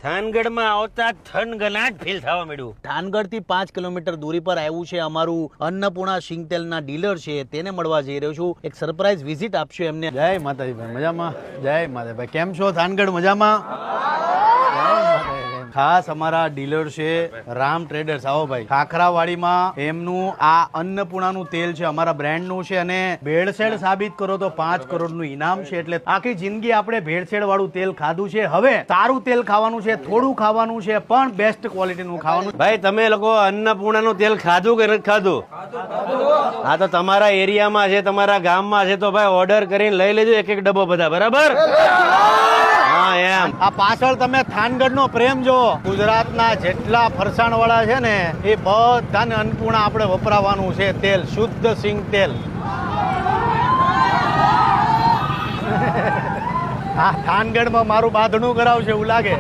થાનગઢમાં આવતા થનગનાટ ફીલ થવા માંડ્યું. થાનગઢ થી 5 કિલોમીટર દૂરી પર આવ્યું છે અમારું અન્નપૂર્ણા સિંગ તેલના ડીલર છે, તેને મળવા જઈ રહ્યો છું. એક સરપ્રાઈઝ વિઝિટ આપશું એમને. જય માતાજી ભાઈ, મજામાં? જય માતાજી ભાઈ, કેમ છો થાનગઢ? મજામાં? ખાસ અમારા ડીલર છે રામ ટ્રેડર્સ. આવો ભાઈ, ખાખરાવાડીમાં એમનું આ અન્નપૂર્ણાનું તેલ છે, અમારા બ્રાન્ડનું છે, અને ભેળસેળ સાબિત કરો તો 5 કરોડનું ઇનામ છે. એટલે આખી જિંદગી આપણે ભેળસેળ વાળું તેલ ખાધું છે, હવે સારું તેલ ખાવાનું છે, થોડું ખાવાનું છે, પણ બેસ્ટ ક્વોલિટીનું ખાવાનું. ભાઈ તમે લોકો અન્નપૂર્ણાનું તેલ ખાધું કે નથી ખાધું? હા, તો તમારા એરિયામાં છે, તમારા ગામમાં છે, તો ભાઈ ઓર્ડર કરીને લઈ લેજો એક ડબ્બો બધા, બરાબર? હા એમ. આ પાછળ તમે થાનગઢનો પ્રેમ જો. ગુજરાતના જેટલા ફરસાણ વાળા છે ને એ બધાને અન્નપૂર્ણા આપણે વપરાવાનું છે તેલ, શુદ્ધ સિંગ તેલ. આ થાનગઢમાં મારું બાંધણું કરાવશે એવું લાગે.